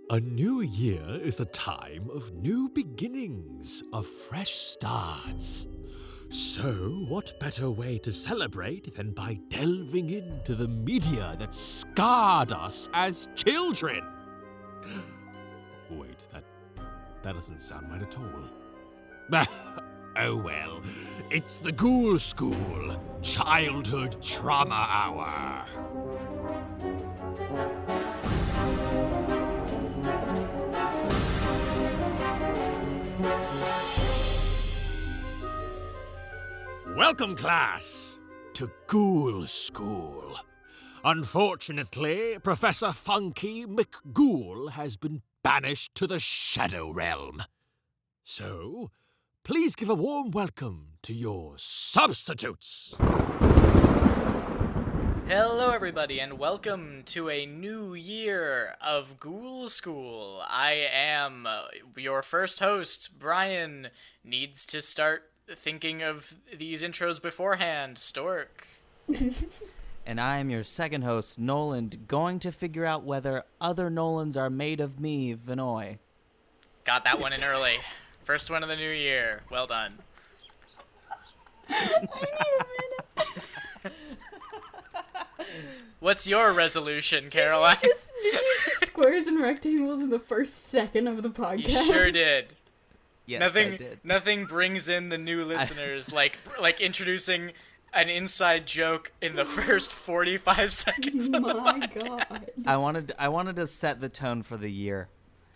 A new year is a time of new beginnings, of fresh starts. So, what better way to celebrate than by delving into the media that scarred us as children? Wait, that doesn't sound right at all. Oh well, it's the Ghoul School Childhood Trauma Hour. Welcome, class, to Ghoul School. Unfortunately, Professor Funky McGhoul has been banished to the Shadow Realm. So, please give a warm welcome to your substitutes. Hello, everybody, and welcome to a new year of Ghoul School. I am your first host. Brian needs to start thinking of these intros beforehand. Stork. And I am your second host, Nolan, going to figure out whether other Nolans are made of me, Vinoy. Got that one in early. First one of the new year. Well done. I need a minute. What's your resolution, Caroline? Did you do squares and rectangles in the first second of the podcast? You sure did. Yes, I did. Nothing brings in the new listeners like introducing an inside joke in the first 45 seconds of the podcast. God. I wanted to set the tone for the year.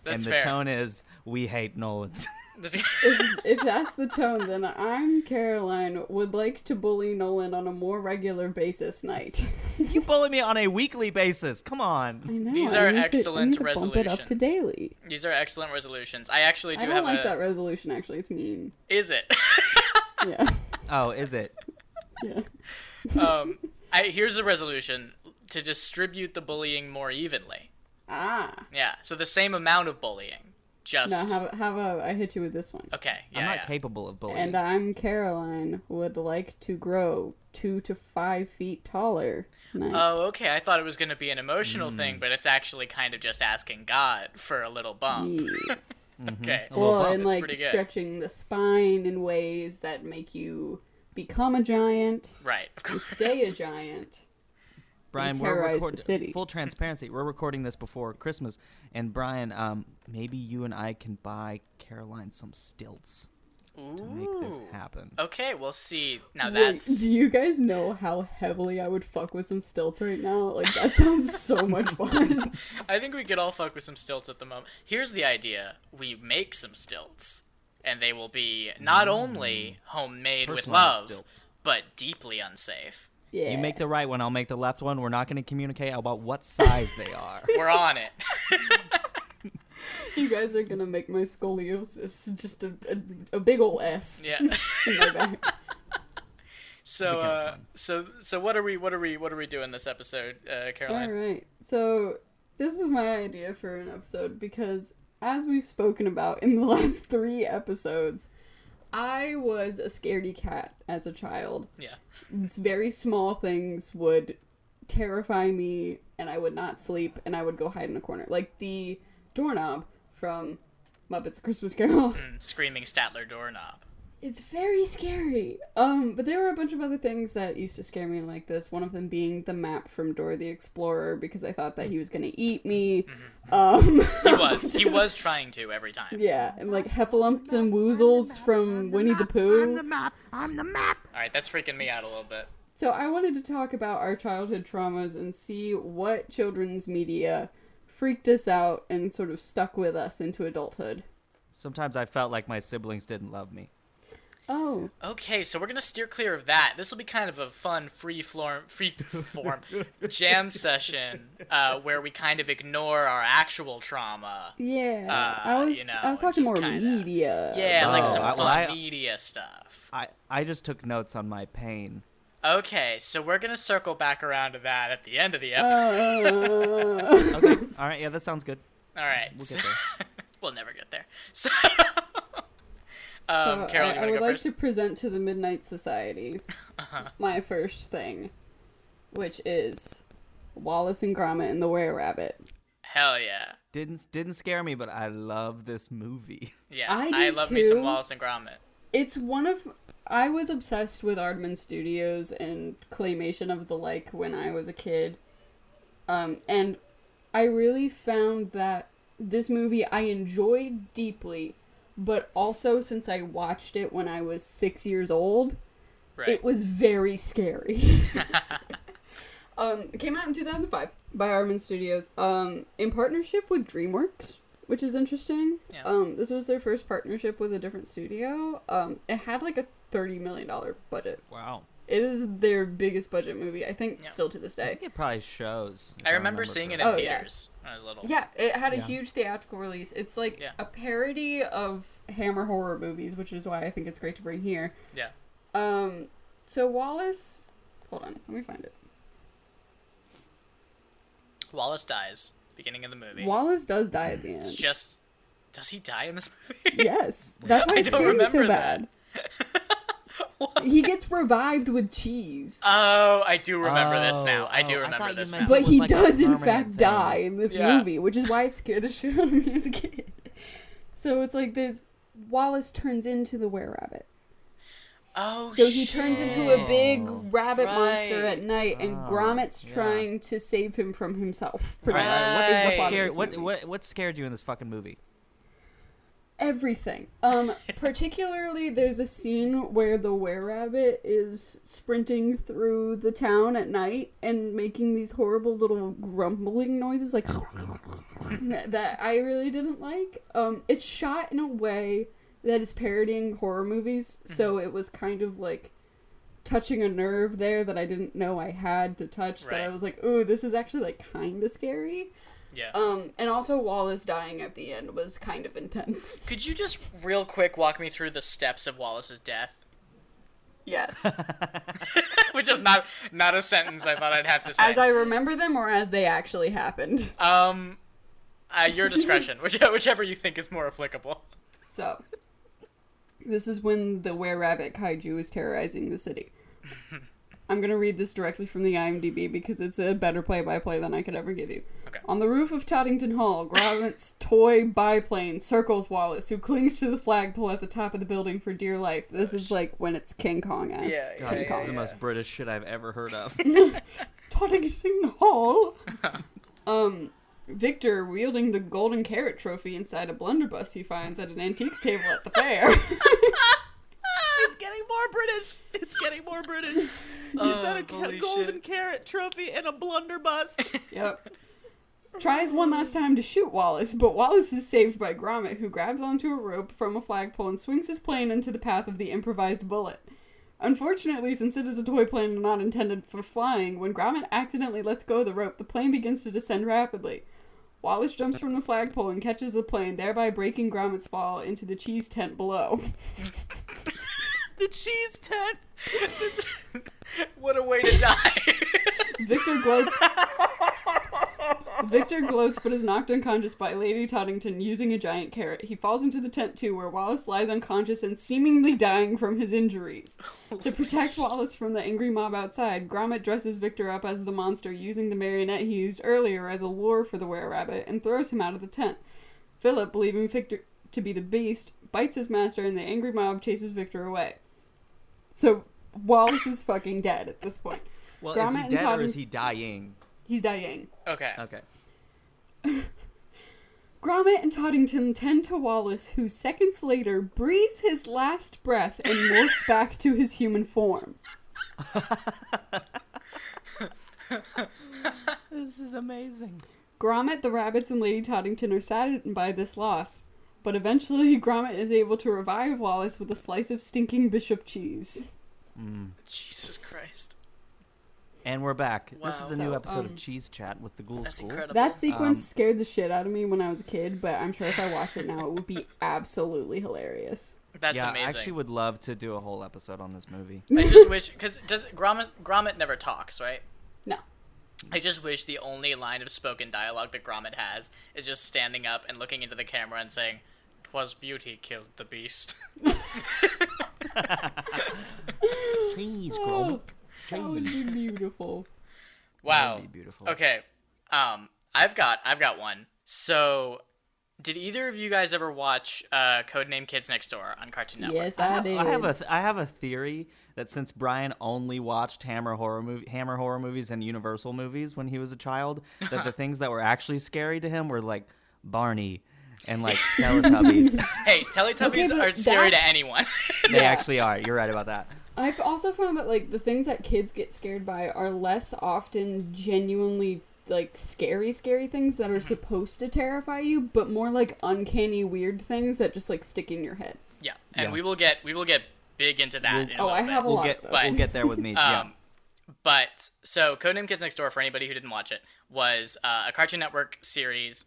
That's and the fair. tone is, we hate Nolans. If that's the tone, then I'm Caroline, would like to bully Nolan on a more regular basis night. You bully me on a weekly basis. Come on. I know. These I are need excellent to bump it up to resolutions. daily. These are excellent resolutions. I actually do I don't have like that resolution, actually. It's mean. Is it? Yeah. Oh, is it? Yeah. Here's the resolution: to distribute the bullying more evenly. Ah. Yeah, so the same amount of bullying. Just No, how about I hit you with this one? okay. Yeah, I'm not yeah. capable of bullying. And I'm Caroline, would like to grow 2 to 5 feet taller. Nice. Oh, okay. I thought it was going to be an emotional thing, but it's actually kind of just asking God for a little bump. Yes. Okay. A little Well, bump. and That's like pretty good. stretching the spine in ways that make you become a giant, Right. Of and course. stay a giant. Brian, terrorize the city. full transparency. We're recording this before Christmas, and Brian, maybe you and I can buy Caroline some stilts to make this Ooh. happen. Okay, we'll see. Now Wait, that's do you guys know how heavily I would fuck with some stilts right now? Like, that sounds so much fun. I think we could all fuck with some stilts at the moment. Here's the idea. We make some stilts, and they will be not only homemade with Personalized love, stilts. but deeply unsafe. Yeah. You make the right one, I'll make the left one. We're not going to communicate about what size they are. We're on it. You guys are gonna make my scoliosis just a big ol' S. Yeah. In my back. So what are we doing this episode, Caroline? Alright, so this is my idea for an episode because, as we've spoken about in the last 3 episodes, I was a scaredy cat as a child. Yeah. These very small things would terrify me, and I would not sleep, and I would go hide in a corner. Like the doorknob from Muppets Christmas Carol. Screaming Statler doorknob. It's very scary. But there were a bunch of other things that used to scare me like this. One of them being the map from Dora the Explorer, because I thought that he was gonna eat me. He was trying to every time. Yeah, and like Heffalumps and Woozles from Winnie the Pooh. I'm the map. Alright, that's freaking me out a little bit. So I wanted to talk about our childhood traumas and see what children's media freaked us out and sort of stuck with us into adulthood. Sometimes I felt like my siblings didn't love me. Oh. Okay, so we're gonna steer clear of that. This will be kind of a fun free form jam session where we kind of ignore our actual trauma. Yeah. I was talking just more kinda- media. Yeah, like some well, fun media stuff. I just took notes on my pain. Okay, so we're gonna circle back around to that at the end of the episode. Okay. All right. Yeah, that sounds good. All right. We'll get there. We'll never get there. So, So Carol, you I want to would go like first? to present to the Midnight Society my first thing, which is Wallace and Gromit and the Were-Rabbit. Hell yeah. Didn't scare me, but I love this movie. Yeah, I I did love me some too. Wallace and Gromit. It's one of... I was obsessed with Aardman Studios and claymation of the like when I was a kid. And I really found that this movie I enjoyed deeply, but also since I watched it when I was 6 years old, Right. it was very scary. It came out in 2005 by Aardman Studios, in partnership with DreamWorks, which is interesting. Yeah. This was their first partnership with a different studio. It had like a $30 million budget. Wow. It is their biggest budget movie, I think, Yeah. still to this I day. think it probably shows. if I remember seeing it in correctly. Oh, yeah. theaters when I was little. Yeah, it had a Yeah. huge theatrical release. It's like Yeah. a parody of Hammer horror movies, which is why I think it's great to bring here. Yeah. So Wallace... Hold on, let me find it. Wallace dies, beginning of the movie. Wallace does die at the It's end. just... Does he die in this movie? Yes, that's why I it's don't scared me so remember bad. He gets revived with cheese. Oh, I do remember this now. I do I remember thought you this meant now. But was he like a does in permanent fact thing. die in this Yeah. movie, which is why it scared the shit out of me as a kid. So it's like there's... Wallace turns into the were-rabbit. Oh, So he turns into a big rabbit monster Right. at night, and Oh, Gromit's yeah. tring to save him from himself. Pretty Right. much. What is the Right. plot of scared? this What movie. what scared you in this fucking movie? Everything. Particularly, there's a scene where the were-rabbit is sprinting through the town at night and making these horrible little grumbling noises, like that I really didn't like. It's shot in a way that is parodying horror movies, so it was kind of like touching a nerve there that I didn't know I had to touch. That I Right. was like, ooh, this is actually like kind of scary. Yeah. And also Wallace dying at the end was kind of intense. Could you just real quick walk me through the steps of Wallace's death? Yes. Which is not a sentence I thought I'd have to say. As I remember them or as they actually happened. Your discretion, whichever you think is more applicable. So, this is when the were-rabbit kaiju is terrorizing the city. I'm going to read this directly from the IMDb because it's a better play-by-play than I could ever give you. Okay. On the roof of Toddington Hall, Gromit's toy biplane circles Wallace, who clings to the flagpole at the top of the building for dear life. This is like when it's King Kong-esque. Yeah, Gosh, King this Kong. is the most British shit I've ever heard of. Toddington Hall. Victor wielding the golden carrot trophy inside a blunderbuss he finds at an antiques table at the fair. It's getting more British. It's getting more British. You said a holy golden shit. carrot trophy and a blunderbuss. Yep. Tries one last time to shoot Wallace, but Wallace is saved by Gromit, who grabs onto a rope from a flagpole and swings his plane into the path of the improvised bullet. Unfortunately, since it is a toy plane and not intended for flying, when Gromit accidentally lets go of the rope, the plane begins to descend rapidly. Wallace jumps from the flagpole and catches the plane, thereby breaking Gromit's fall into the cheese tent below. The cheese tent. What a way to die. Victor gloats but is knocked unconscious by Lady Toddington using a giant carrot. He falls into the tent too, where Wallace lies unconscious and seemingly dying from his injuries. To protect Wallace from the angry mob outside, Gromit dresses Victor up as the monster, using the marionette he used earlier as a lure for the were-rabbit, and throws him out of the tent. Philip, believing Victor to be the beast, bites his master, and the angry mob chases Victor away. So, Wallace is fucking dead at this point. Well, Gromit is he and dead or Toddington- is he dying? He's dying. Okay. Okay. Gromit and Toddington tend to Wallace, who seconds later breathes his last breath and morphs back to his human form. This is amazing. Gromit, the rabbits, and Lady Toddington are saddened by this loss, but eventually Gromit is able to revive Wallace with a slice of stinking bishop cheese. Jesus Christ. And we're back. This Wow. is a new So, episode of Cheese Chat with the Ghoul That's School. incredible. That sequence scared the shit out of me when I was a kid, but I'm sure if I watched it now, it would be absolutely hilarious. That's yeah, amazing. I actually would love to do a whole episode on this movie. I just wish, because does Gromit never talks, right? No. I just wish the only line of spoken dialogue that Gromit has is just standing up and looking into the camera and saying, "'Twas beauty killed the beast." Cheese, Oh, that would be beautiful. Wow. That would be beautiful. Okay. I've got one. So, did either of you guys ever watch Codename Kids Next Door on Cartoon Network? Yes, I did. I have a theory that since Brian only watched Hammer horror movies and Universal movies when he was a child, that the things that were actually scary to him were like Barney and like Teletubbies. Hey, Teletubbies are scary to anyone. They actually are. You're right about that. I've also found that like the things that kids get scared by are less often genuinely like scary things that are supposed to terrify you, but more like uncanny weird things that just like stick in your head. Yeah, and Yeah. we will get big into that. in a little I bit. have a lot of those. We'll get there with me. Yeah. But so Codename Kids Next Door, for anybody who didn't watch it, was a Cartoon Network series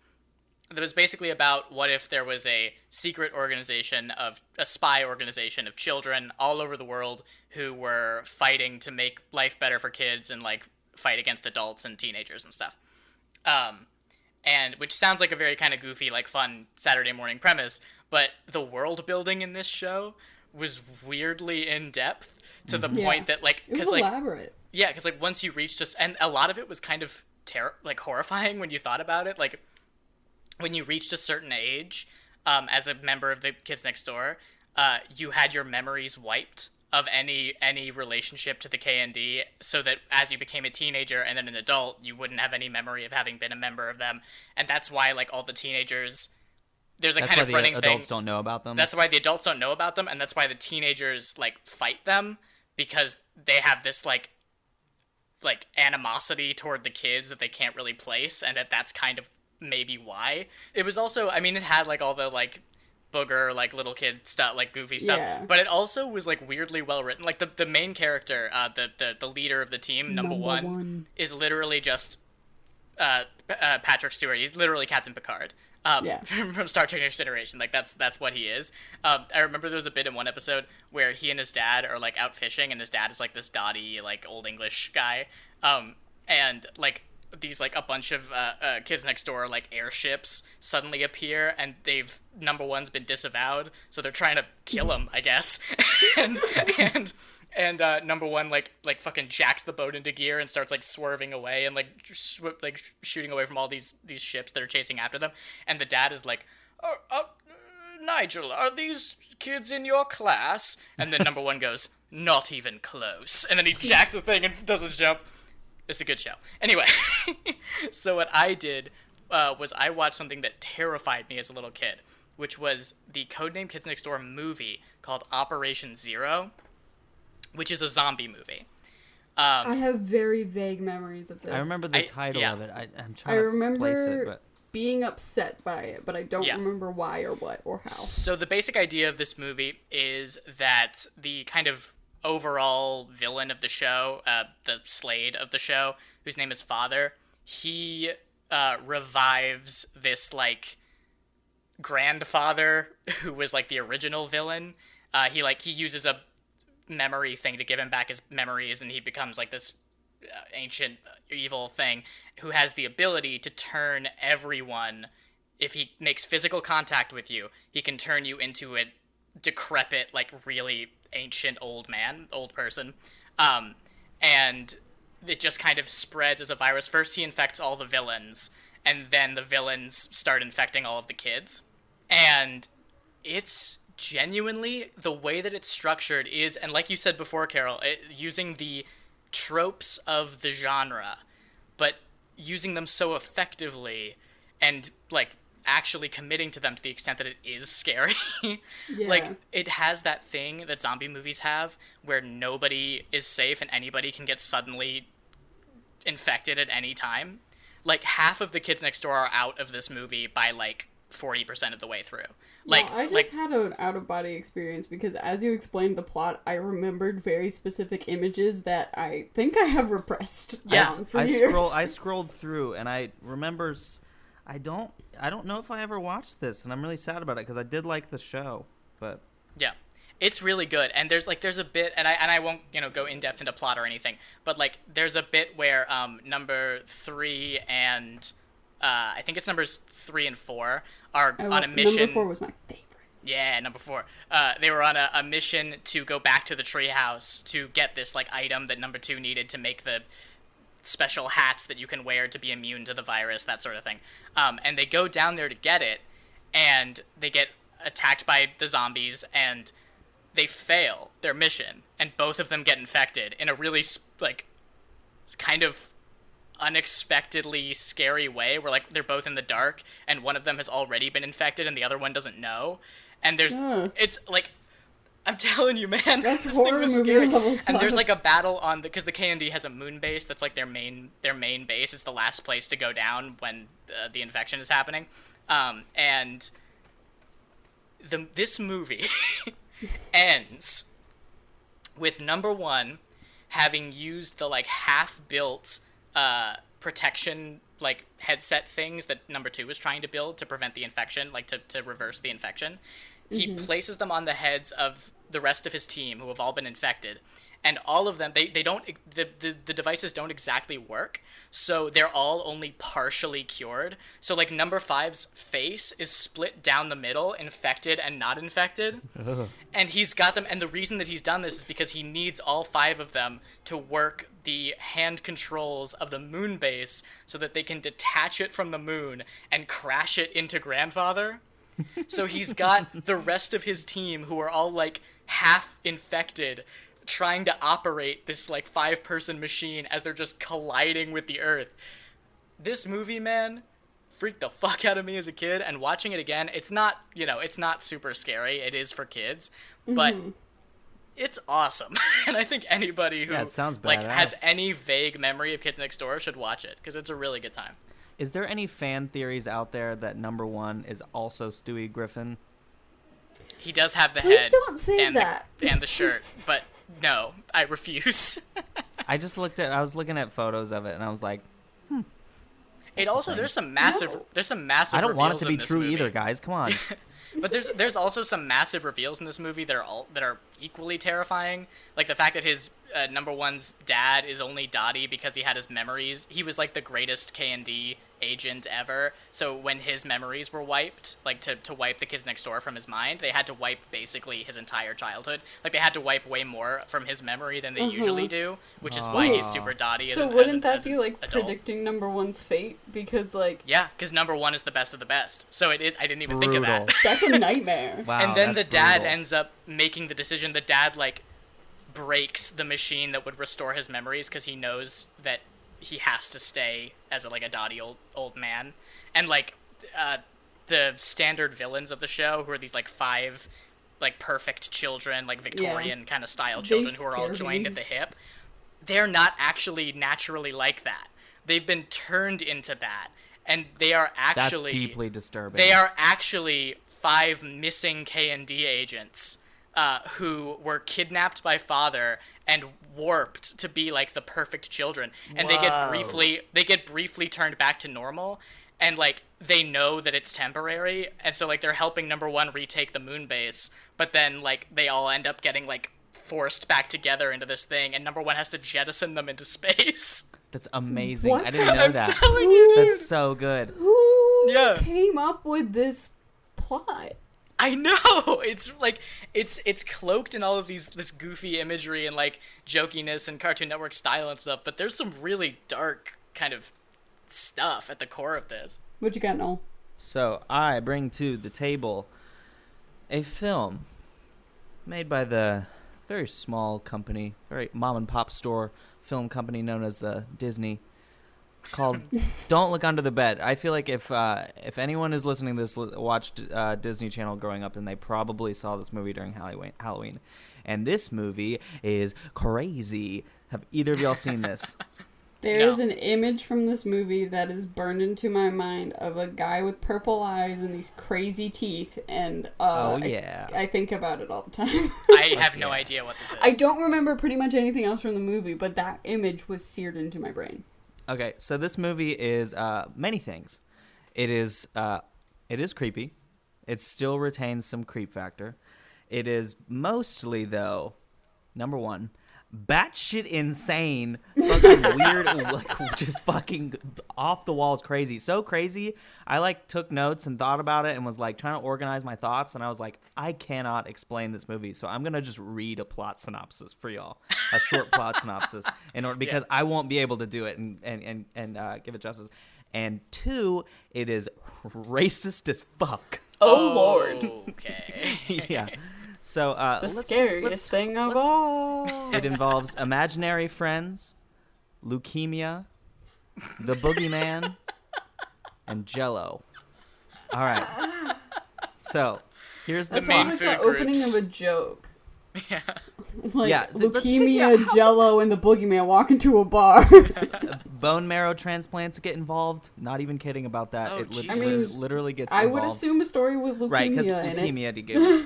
that was basically about what if there was a secret organization of a spy organization of children all over the world who were fighting to make life better for kids and like fight against adults and teenagers and stuff. And which sounds like a very kind of goofy, like fun Saturday morning premise, but the world building in this show was weirdly in depth to the point that like, it was cause like, elaborate. yeah, because like once you reach just, and a lot of it was kind of like horrifying when you thought about it. Like when you reached a certain age, as a member of the Kids Next Door, you had your memories wiped of any relationship to the KND, so that as you became a teenager and then an adult, you wouldn't have any memory of having been a member of them. And that's why like all the teenagers, there's a That's kind why of the running adults thing. don't know about them. That's why the adults don't know about them, and that's why the teenagers like fight them, because they have this like animosity toward the kids that they can't really place, and that's kind of maybe why. It was also, I mean, it had like all the like booger like little kid stuff, like goofy stuff, but it also was like weirdly well written. Like the main character, the leader of the team, number one, is literally just Patrick Stewart. He's literally Captain Picard. From Star Trek Next Generation. Like that's what he is. I remember there was a bit in one episode where he and his dad are like out fishing, and his dad is like this dotty like old English guy, and like these like a bunch of Kids Next Door like airships suddenly appear, and they've number one's been disavowed, so they're trying to kill him, I guess. and number one like fucking jacks the boat into gear and starts like swerving away and like shooting away from all these ships that are chasing after them. And the dad is like, Nigel, are these kids in your class? And then number one goes, not even close. And then he jacks the thing and does a jump. It's a good show. Anyway, so what I did was I watched something that terrified me as a little kid, which was the Codename Kids Next Door movie called Operation Zero, which is a zombie movie. I have very vague memories of this. I remember the title of it. I'm trying I to remember place it, but being upset by it, but I don't remember why or what or how. So the basic idea of this movie is that the kind of overall villain of the show, the Slade of the show, whose name is Father, he revives this like grandfather who was like the original villain. He uses a memory thing to give him back his memories, and he becomes like this ancient evil thing who has the ability to turn everyone. If he makes physical contact with you, he can turn you into a decrepit, like really ancient old person. And it just kind of spreads as a virus. First he infects all the villains, and then the villains start infecting all of the kids. And it's genuinely, the way that it's structured is, and like you said before, Carol, using the tropes of the genre, but using them so effectively and like actually committing to them to the extent that it is scary. Like it has that thing that zombie movies have where nobody is safe and anybody can get suddenly infected at any time. Like half of the kids next door are out of this movie by like 40% of the way through. Like I just had an out-of-body experience because as you explained the plot, I remembered very specific images that I think I have repressed. For years. I scrolled through and I remember. I don't know if I ever watched this, and I'm really sad about it because I did like the show, but yeah, it's really good. And there's a bit, and I won't go in depth into plot or anything, but like there's a bit where number 3 and I think it's numbers 3 and 4 are on a mission. Number 4 was my favorite. Yeah, number 4. They were on a mission to go back to the treehouse to get this like item that number 2 needed to make the special hats that you can wear to be immune to the virus, that sort of thing. And they go down there to get it, and they get attacked by the zombies, and they fail their mission, and both of them get infected in a really, like, kind of unexpectedly scary way, where, like, they're both in the dark, and one of them has already been infected, and the other one doesn't know. And there's, it's, like, I'm telling you, man, That's this thing horror was movie scary. level And stuff. there's, like, a battle on because the KND has a moon base that's, like, their main base. It's the last place to go down when the infection is happening. And this movie ends with number one having used the, like, half-built protection, like, headset things that number two was trying to build to prevent the infection, like, to reverse the infection. He places them on the heads of the rest of his team who have all been infected, and all of them, they don't, the devices don't exactly work, so they're all only partially cured. So, like, number five's face is split down the middle, infected and not infected. And he's got them, and the reason that he's done this is because he needs all five of them to work the hand controls of the moon base so that they can detach it from the moon and crash it into Grandfather. So he's got the rest of his team who are all, like, half infected, trying to operate this, like, 5-person machine as they're just colliding with the earth. This movie, man, freaked the fuck out of me as a kid, and watching it again, it's not, it's not super scary. It is for kids, but it's awesome. And I think anybody who Yeah, it sounds like badass. has any vague memory of Kids Next Door should watch it, because it's a really good time. Is there any fan theories out there that number one is also Stewie Griffin? He does have the Please head don't say and that. and the shirt, but no, I refuse. I was looking at photos of it and I was like, It also there's some massive I don't want it reveals to be in this true movie. either, guys. Come on. But there's also some massive reveals in this movie that are equally terrifying. Like the fact that his number one's dad is only Dottie because he had his memories. He was like the greatest K&D agent ever. So when his memories were wiped, like to wipe the Kids Next Door from his mind, they had to wipe basically his entire childhood. Like they had to wipe way more from his memory than they usually do, which is why he's super Dottie. So wouldn't that be like predicting number one's fate? Because like Yeah, because number one is the best of the best. So it is. I didn't even think of that. that's a nightmare. Wow. And then the that's dad brutal. ends up making the decision. The dad, like, breaks the machine that would restore his memories because he knows that he has to stay as a dotty old man. And, like, the standard villains of the show, who are these, like, 5, like, perfect children, like, Victorian kind of style children who are all joined at the hip, they're not actually naturally like that. They've been turned into that. And they are actually... That's deeply disturbing. They are actually 5 missing K&D agents who were kidnapped by father and warped to be like the perfect children, and they get briefly turned back to normal, and like they know that it's temporary, and so like they're helping number one retake the moon base, but then like they all end up getting like forced back together into this thing, and number one has to jettison them into space. That's amazing. What? I didn't know I'm that. telling you, dude. That's so good. Who Yeah. came up with this plot? I know. It's like it's cloaked in all of this goofy imagery and like jokiness and Cartoon Network style and stuff, but there's some really dark kind of stuff at the core of this. What you got, Noel? So I bring to the table a film made by the very small company, very mom and pop store film company known as the Disney, called Don't Look Under the Bed. I feel like if anyone is listening to this watched Disney Channel growing up, then they probably saw this movie during Halloween. And this movie is crazy. Have either of y'all seen this? There is No. an image from this movie that is burned into my mind of a guy with purple eyes and these crazy teeth, and Oh, yeah. I think about it all the time. I have no idea what this is. I don't remember pretty much anything else from the movie, but that image was seared into my brain. Okay, so this movie is many things. It is creepy. It still retains some creep factor. It is mostly, though, number one, batshit insane, fucking weird, like just fucking off the walls crazy. So crazy, I like took notes and thought about it and was like trying to organize my thoughts. And I was like, I cannot explain this movie, so I'm gonna just read a plot synopsis for y'all, a short plot synopsis, in order because I won't be able to do it and give it justice. And 2, it is racist as fuck. Oh Lord. Okay. Yeah. So The scariest thing of all. It involves imaginary friends, leukemia, the boogeyman, and Jello. All right. So here's the That main sounds plot. like food the opening groups. of a joke. Yeah. Like Yeah, let's figure leukemia, Jello, and the boogeyman walk into a bar. Bone marrow transplants get involved. Not even kidding about that. Oh, It Jesus. literally gets I involved. would assume a story with Right, because leukemia in it. leukemia,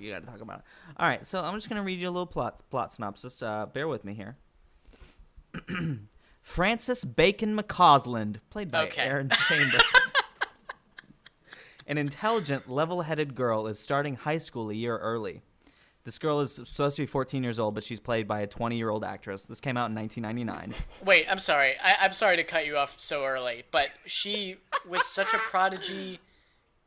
you got to talk about it. All right, so I'm just going to read you a little plot synopsis. Bear with me here. Frances Bacon McCausland, played by Okay. Aaron Chambers. An intelligent, level-headed girl is starting high school a year early. This girl is supposed to be 14 years old, but she's played by a 20-year-old actress. This came out in 1999. Wait, I'm sorry. I'm sorry to cut you off so early, but she was such a prodigy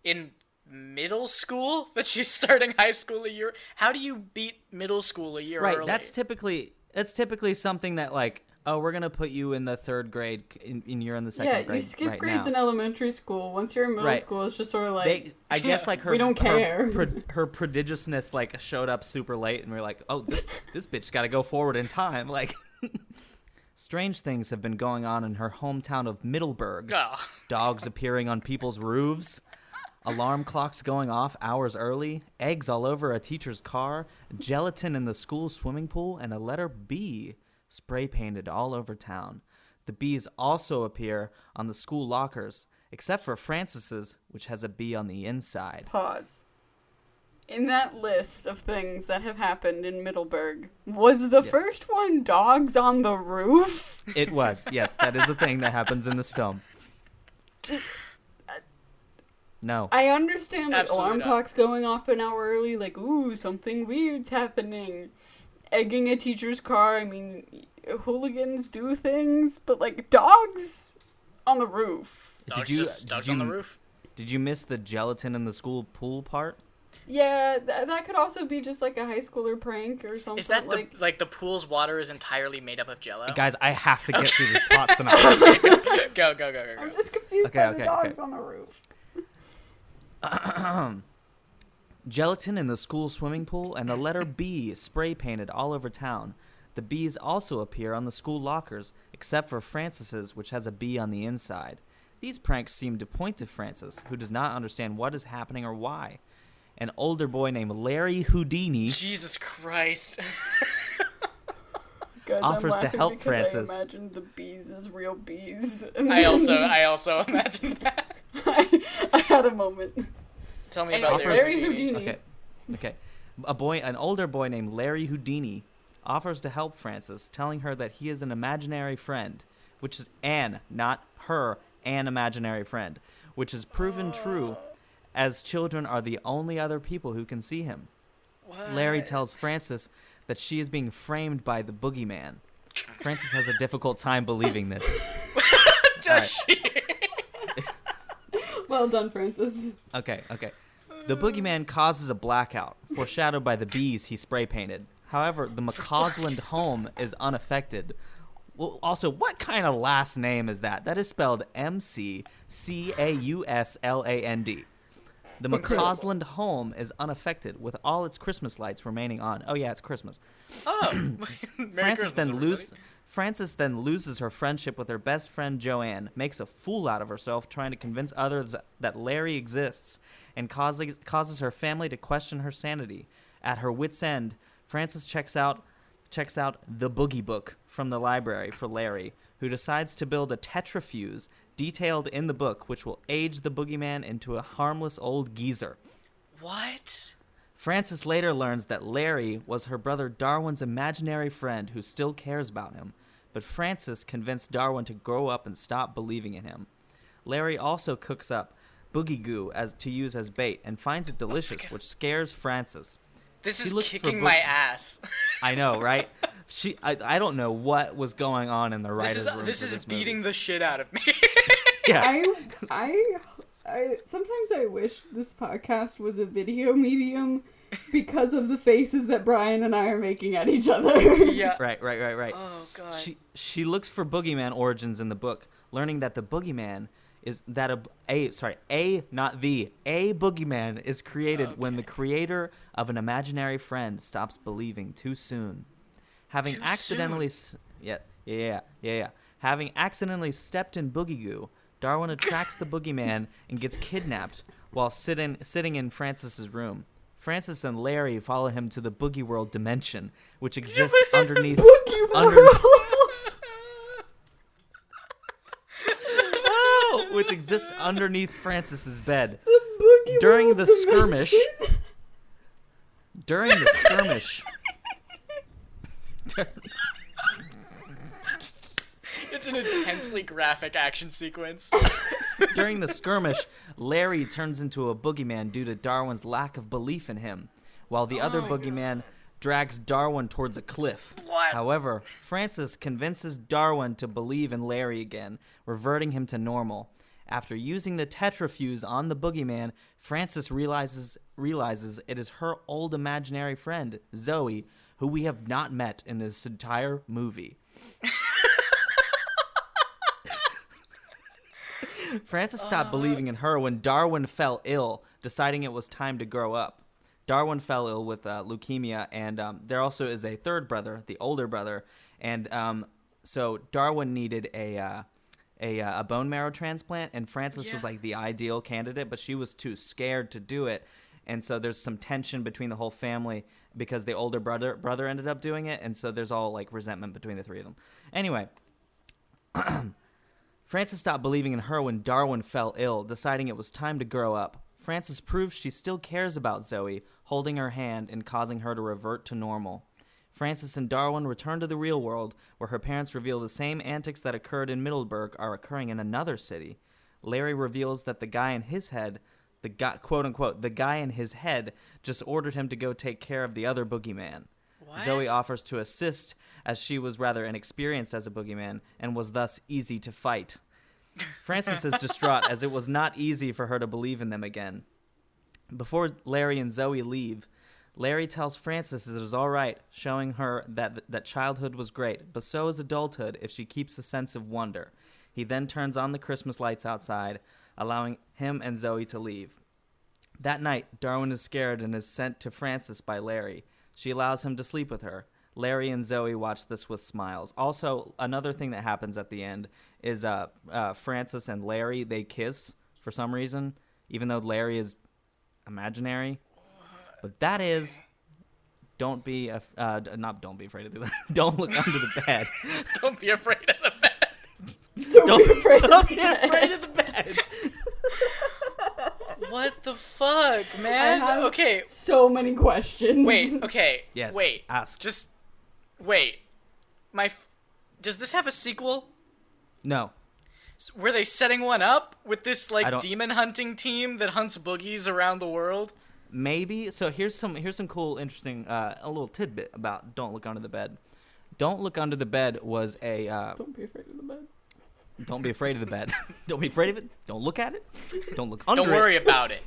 in middle school that she's starting high school a year. How do you beat middle school a year Right, early? that's typically something that, like, oh, we're going to put you in the 3rd grade, and you're in the 2nd grade You skip right grades now. in elementary school. Once you're in middle Right. school, it's just sort of like, I guess like her We don't care. her prodigiousness like showed up super late, and we're like, oh, this bitch got to go forward in time. Like, strange things have been going on in her hometown of Middleburg. Oh. Dogs appearing on people's roofs, alarm clocks going off hours early, eggs all over a teacher's car, gelatin in the school swimming pool, and a letter B spray painted all over town. The B's also appear on the school lockers, except for Frances's, which has a B on the inside. pause. In that list of things that have happened in Middleburg, was the Yes. first one dogs on the roof? It was, yes, that is a thing that happens in this film. No. I understand like Absolutely alarm not. clocks going off an hour early, like, ooh, something weird's happening. Egging a teacher's car, I mean, hooligans do things, but like dogs on the roof. Dogs on the roof. Did you miss the gelatin in the school pool part? Yeah, that could also be just like a high schooler prank or something. Is that like the pool's water is entirely made up of Jello? Guys, I have to get through this plot synopsis. Go. I'm just confused Okay, by the dogs on the roof. Gelatin in the school swimming pool and the letter B spray painted all over town. The B's also appear on the school lockers, except for Frances's, which has a B on the inside. These pranks seem to point to Frances, who does not understand what is happening or why. An older boy named Larry Houdini Jesus Christ. Guys, offers I'm to laughing help because Frances. I imagined the bees as real bees. I also imagine that. I had a moment. Tell me Anyway, about Larry Houdini. Okay. An older boy named Larry Houdini offers to help Frances, telling her that he is an imaginary friend, which is an imaginary friend, which is proven true, as children are the only other people who can see him. What? Larry tells Frances that she is being framed by the boogeyman. Frances has a difficult time believing this. Does she? Well done, Francis. Okay. The boogeyman causes a blackout, foreshadowed by the bees he spray painted. However, the McCausland home is unaffected. Well, also, what kind of last name is that? That is spelled McCausland. The McCausland home is unaffected, with all its Christmas lights remaining on. Oh yeah, it's Christmas. Oh. Merry Frances Christmas, Frances then loses her friendship with her best friend Joanne, makes a fool out of herself trying to convince others that Larry exists, and causes her family to question her sanity. At her wit's end, Frances checks out the boogie book from the library for Larry, who decides to build a tetrafuse detailed in the book, which will age the boogeyman into a harmless old geezer. What? Frances later learns that Larry was her brother Darwin's imaginary friend who still cares about him, but Frances convinced Darwin to grow up and stop believing in him. Larry also cooks up boogie goo to use as bait and finds it delicious, which scares Frances. This She is looks for kicking my ass. I know, right? I don't know what was going on in the writers' room. This for is this beating movie. the shit out of me. Yeah. I sometimes I wish this podcast was a video medium because of the faces that Brian and I are making at each other. Yeah. Right. Oh god. She looks for boogeyman origins in the book, learning that the boogeyman is that a boogeyman is created when the creator of an imaginary friend stops believing too soon. Having Too accidentally having accidentally stepped in boogie goo, Darwin attracts the boogeyman and gets kidnapped while sitting in Francis's room. Francis and Larry follow him to the boogie world dimension, which exists underneath. Which exists underneath Francis's bed. During the skirmish. It's an intensely graphic action sequence. During the skirmish, Larry turns into a boogeyman due to Darwin's lack of belief in him, while the other boogeyman drags Darwin towards a cliff. What? However, Francis convinces Darwin to believe in Larry again, reverting him to normal. After using the tetrafuse on the boogeyman, Francis realizes it is her old imaginary friend, Zoe, who we have not met in this entire movie. Francis stopped believing in her when Darwin fell ill, deciding it was time to grow up. Darwin fell ill with leukemia, and there also is a third brother, the older brother, and so Darwin needed a bone marrow transplant, and Francis was like the ideal candidate, but she was too scared to do it, and so there's some tension between the whole family because the older brother ended up doing it, and so there's all like resentment between the three of them. Anyway. Francis stopped believing in her when Darwin fell ill, deciding it was time to grow up. Francis proves she still cares about Zoe, holding her hand and causing her to revert to normal. Francis and Darwin return to the real world, where her parents reveal the same antics that occurred in Middleburg are occurring in another city. Larry reveals that the guy in his head, the guy in his head, just ordered him to go take care of the other boogeyman. What? Zoe offers to assist, as she was rather inexperienced as a boogeyman and was thus easy to fight. Francis is distraught, as it was not easy for her to believe in them again. Before Larry and Zoe leave, Larry tells Francis it is all right, showing her that childhood was great, but so is adulthood if she keeps a sense of wonder. He then turns on the Christmas lights outside, allowing him and Zoe to leave. That night, Darwin is scared and is sent to Francis by Larry. She allows him to sleep with her. Larry and Zoe watch this with smiles. Also, another thing that happens at the end is Francis and Larry, they kiss for some reason, even though Larry is imaginary. But that is, don't be afraid of the don't look under the bed. Don't be afraid of the bed. Don't be afraid of be afraid of the bed. What the fuck, man? I have Okay. so many questions. Wait, okay. Yes. Wait. Ask. Just wait. Does this have a sequel? No. Were they setting one up with this I like don't- demon hunting team that hunts boogies around the world? Maybe. So here's some cool, interesting, a little tidbit about Don't Look Under the Bed. Don't Look Under the Bed was a. Don't be afraid of the bed. Don't be afraid of the bed. Don't be afraid of it. Don't look at it. Don't look under it. Don't worry about it.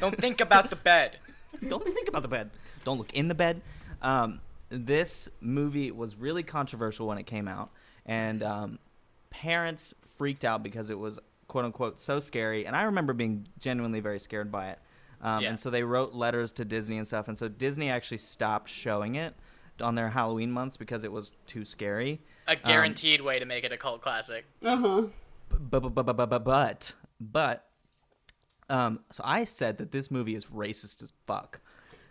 Don't think about the bed. Don't think about the bed. Don't look in the bed. This movie was really controversial when it came out, and parents freaked out because it was quote unquote so scary. And I remember being genuinely very scared by it. And so they wrote letters to Disney and stuff. And so Disney actually stopped showing it on their Halloween months because it was too scary. A guaranteed way to make it a cult classic. Uh-huh. But so I said that this movie is racist as fuck.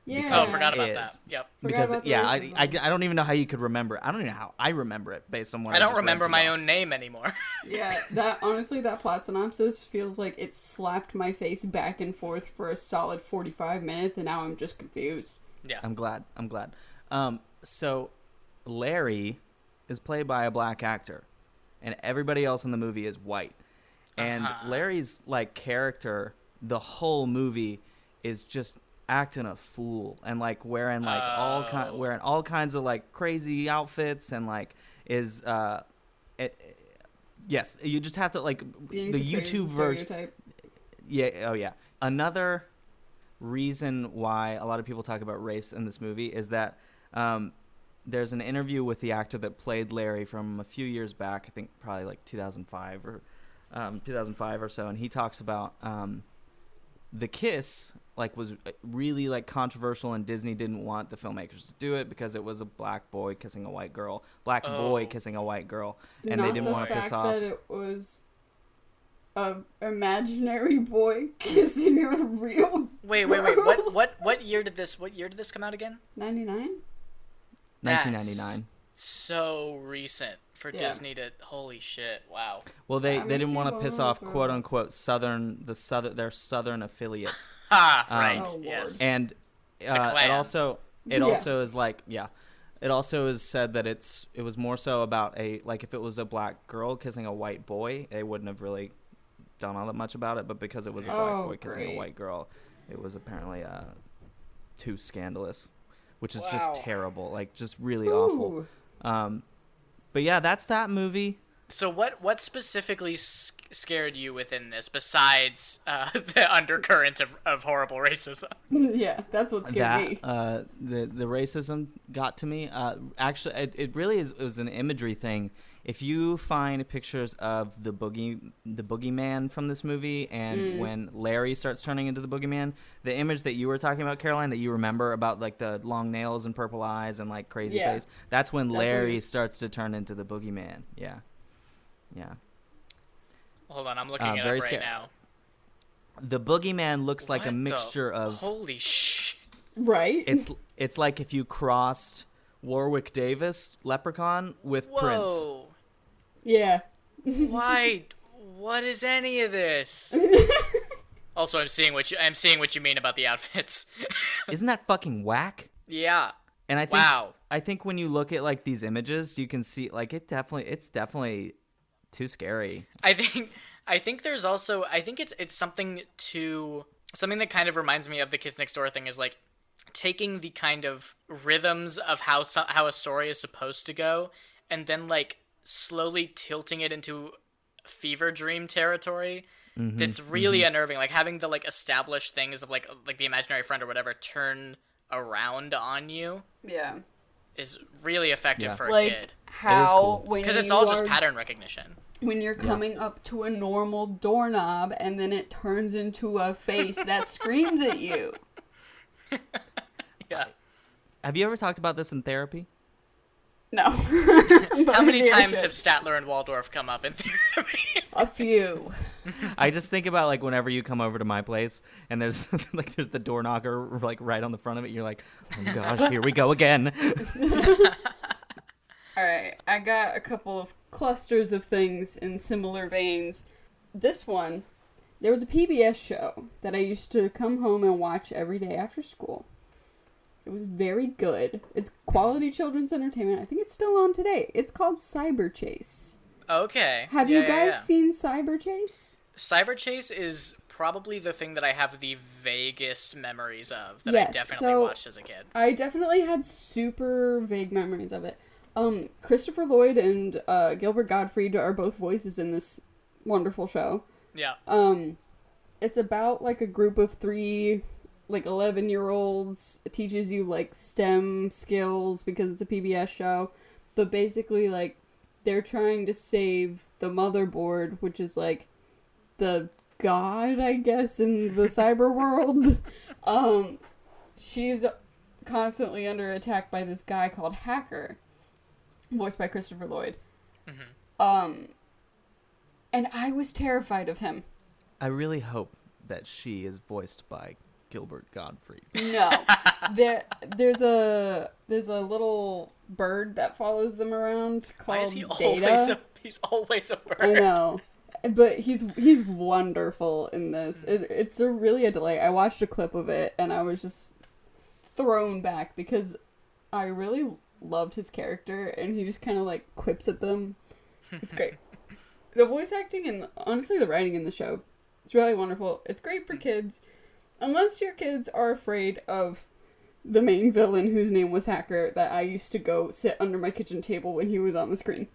Yeah. Oh, forgot about It that. is. Yep. Because about the I racism. don't even know how you could remember it. I don't even know how I remember it based on what I don't just read remember to my y'all. own name anymore. Yeah, that plot synopsis feels like it slapped my face back and forth for a solid 45 minutes, and now I'm just confused. Yeah. I'm glad. So Larry is played by a black actor, and everybody else in the movie is white. And Larry's like character, the whole movie is just acting a fool and like wearing like all kinds of like crazy outfits and like is yes, you just have to like Being the portrayed as a YouTube version. stereotype. Yeah, oh yeah. Another reason why a lot of people talk about race in this movie is that there's an interview with the actor that played Larry from a few years back, I think probably like 2005 or so, and he talks about the kiss like was really like controversial, and Disney didn't want the filmmakers to do it because it was a black boy kissing a white girl, boy kissing a white girl, and they didn't want to piss off. Not the fact that it was a imaginary boy kissing a real Wait. girl. What year did this come out again? 99? 1999. So recent for Yeah. Disney to holy shit. Wow. Well, they Haven't didn't seen want to piss off both, or- quote unquote their southern affiliates. Right. Oh, Lord. Yes. And Klan. it also is like it also is said that it was more so about if it was a black girl kissing a white boy, they wouldn't have really done all that much about it, but because it was a black boy kissing a great. white girl, it was apparently too scandalous, which is Wow. just terrible, like just really awful. But yeah, that's that movie. So what specifically scared you within this besides the undercurrent of horrible racism? Yeah, that's what scared me. The racism got to me. Actually, it really is. It was an imagery thing. If you find pictures of the boogeyman from this movie, and when Larry starts turning into the boogeyman, the image that you were talking about, Caroline, that you remember about like the long nails and purple eyes and like crazy Yeah. face, that's when That's when Larry he's- starts to turn into the boogeyman. Yeah. Hold on, I'm looking it up very right scary. now. The boogeyman looks like What a the- mixture of. Holy shit. Right? It's like if you crossed Warwick Davis Leprechaun with Prince. Whoa. Yeah. Why? What is any of this? Also, I'm seeing what you mean about the outfits. Isn't that fucking whack? Yeah. And I think Wow. I think when you look at like these images, you can see like it's definitely too scary. I think there's also it's something that kind of reminds me of the Kids Next Door thing, is like taking the kind of rhythms of how a story is supposed to go and then like slowly tilting it into fever dream territory. That's really unnerving, like having the like established things of like the imaginary friend or whatever turn around on you Yeah. is really effective Yeah. for a Like kid, how cool. when because it's you all just are- pattern recognition. when you're coming up to a normal doorknob and then it turns into a face that screams at you. Yeah. Have you ever talked about this in therapy? No. How many Maybe I times should. have Statler and Waldorf come up in therapy? A few. I just think about like whenever you come over to my place and there's there's the door knocker like right on the front of it, you're like, oh gosh, here we go again. Alright, I got a couple of clusters of things in similar veins. This one, there was a PBS show that I used to come home and watch every day after school. It was very good. It's quality children's entertainment. I think it's still on today. It's called Cyber Chase. Okay. Have Yeah, you guys yeah. seen Cyber Chase? Cyber Chase is probably the thing that I have the vaguest memories of that I Yes, definitely so- watched as a kid. I definitely had super vague memories of it. Christopher Lloyd and Gilbert Gottfried are both voices in this wonderful show. Yeah. It's about like a group of 3 like 11-year-olds. It teaches you like STEM skills because it's a PBS show, but basically like they're trying to save the motherboard, which is like the god, I guess, in the cyber world. She's constantly under attack by this guy called Hacker, voiced by Christopher Lloyd. And I was terrified of him. I really hope that she is voiced by Gilbert Gottfried. No. There's a little bird that follows them around called Why is he Data. he's always a bird? I know. But he's wonderful in this. It's really a delight. I watched a clip of it and I was just thrown back because I really loved his character and he just kind of like quips at them. It's great. The voice acting and honestly the writing in the show, it's really wonderful. It's great for kids. Unless your kids are afraid of the main villain whose name was Hacker that I used to go sit under my kitchen table when he was on the screen.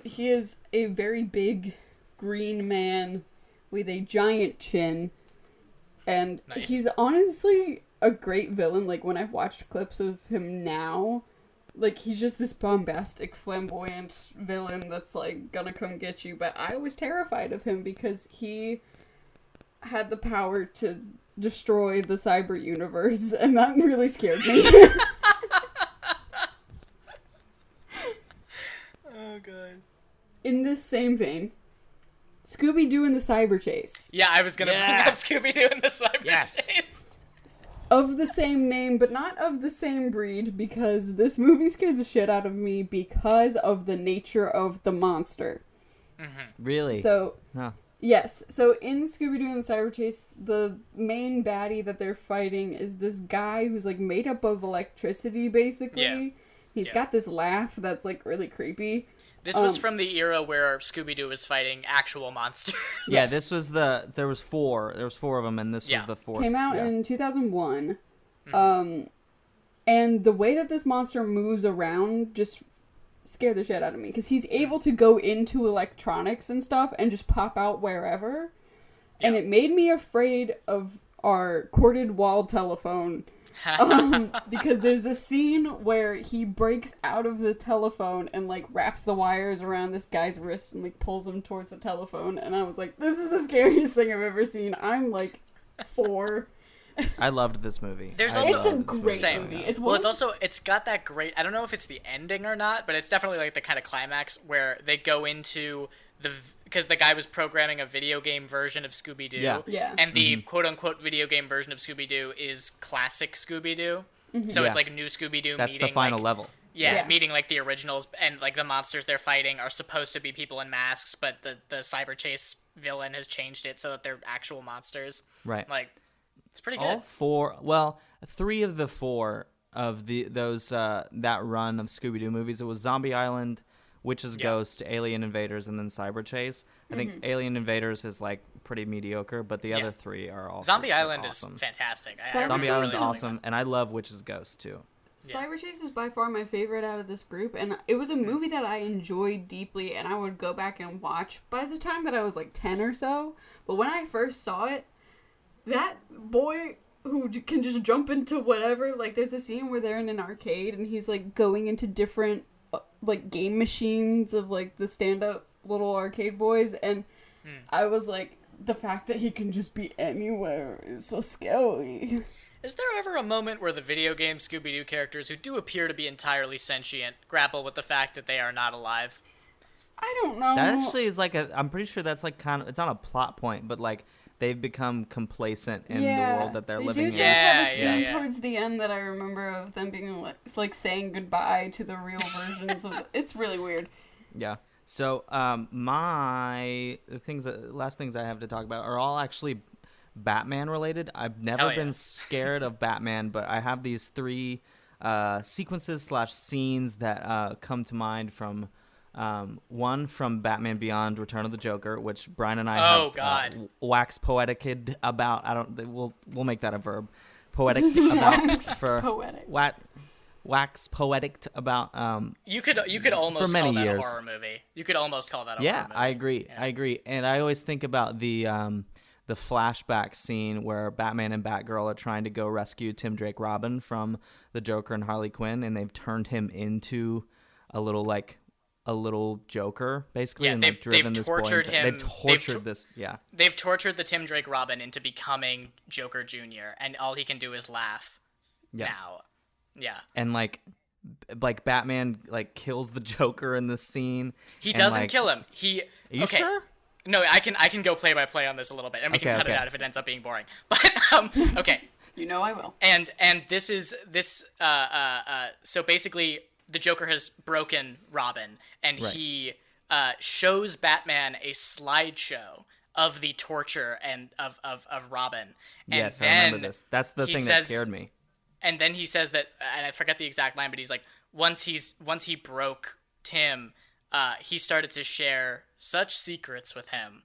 He is a very big green man with a giant chin, and Nice. he's honestly a great villain. Like, when I've watched clips of him now, like, he's just this bombastic, flamboyant villain that's, like, gonna come get you. But I was terrified of him because he had the power to destroy the cyber universe, and that really scared me. Oh, God. In this same vein, Scooby-Doo and the Cyber Chase. Yeah, I was gonna bring up Yes. Scooby-Doo and the Cyber Yes. Chase. Of the same name, but not of the same breed, because this movie scared the shit out of me because of the nature of the monster. Really? So, Huh. yes. So in Scooby-Doo and the Cyber Chase, the main baddie that they're fighting is this guy who's, like, made up of electricity, basically. Yeah. He's Yeah. got this laugh that's, like, really creepy. This was from the era where Scooby-Doo was fighting actual monsters. Yeah, this was there was four of them, and this Yeah. was the fourth. Came out yeah. in 2001. And the way that this monster moves around just scared the shit out of me, because he's able to go into electronics and stuff and just pop out wherever. And Yeah. it made me afraid of our corded wall telephone. Because there's a scene where he breaks out of the telephone and, like, wraps the wires around this guy's wrist and, like, pulls him towards the telephone. And I was like, this is the scariest thing I've ever seen. I'm, like, 4. I loved this movie. There's I also- It's a loved this great Same. movie. It's Well, one it's got that great, I don't know if it's the ending or not, but it's definitely like the kind of climax where they go into because the guy was programming a video game version of Scooby-Doo. Yeah. Yeah. And the quote-unquote video game version of Scooby-Doo is classic Scooby-Doo. So Yeah. it's like new Scooby-Doo That's meeting the final like, level. Yeah, Yeah. meeting like the originals, and like the monsters they're fighting are supposed to be people in masks, but the Cyber Chase villain has changed it so that they're actual monsters. Right. Like, it's pretty All good. four. Well, 3 of the 4 of those that run of Scooby-Doo movies. It was Zombie Island, Witch's Yeah. Ghost, Alien Invaders, and then Cyber Chase. I think Alien Invaders is like pretty mediocre, but the Yeah. other 3 are all Zombie like, Island awesome. is fantastic. Zombie Zombie Chase Island's is- awesome, and I love Witch's Ghost too. Cyber Chase is by far my favorite out of this group, and it was a movie that I enjoyed deeply, and I would go back and watch by the time that I was like 10 or so. But when I first saw it, that boy who can just jump into whatever, like, there's a scene where they're in an arcade and he's like going into different like game machines of like the stand-up little arcade boys, and I was like, the fact that he can just be anywhere is so scary. Is there ever a moment where the video game Scooby-Doo characters, who do appear to be entirely sentient, grapple with the fact that they are not alive? I don't know. That actually is like I'm pretty sure that's like kind of, it's not a plot point, but like they've become complacent in the world that they're living do in. have a Yeah, scene yeah. towards the end that I remember of them being like saying goodbye to the real versions of it's really weird. Yeah. So last things I have to talk about are all actually Batman related. I've never Hell yeah. been scared of Batman, but I have these 3 sequences / scenes that come to mind from one from Batman Beyond: Return of the Joker, which Brian and I Oh, have God. wax poeticed about. We'll make that a verb. Poetic about Wax for poetic. wax poetic about. You could almost For many call that years. a horror movie. You could almost call that a horror Yeah, movie. I agree. Yeah. I agree. And I always think about the flashback scene where Batman and Batgirl are trying to go rescue Tim Drake Robin from the Joker and Harley Quinn, and they've turned him into a little Joker, basically, Yeah, and they've driven this boy tortured insane. him. They've tortured this. Yeah. They've tortured the Tim Drake Robin into becoming Joker Jr., and all he can do is laugh Yeah. now. Yeah. And like Batman like kills the Joker in this scene. He and, doesn't like- kill him. Are you okay. sure? No, I can go play by play on this a little bit, and we can Okay, cut it okay. out if it ends up being boring. But okay. You know I will. And this is so basically the Joker has broken Robin, and Right. he shows Batman a slideshow of the torture and of Robin. And Yes, I then remember this. That's the he thing says- that scared me. And then he says that, and I forget the exact line, but he's like, once he broke Tim, he started to share such secrets with him,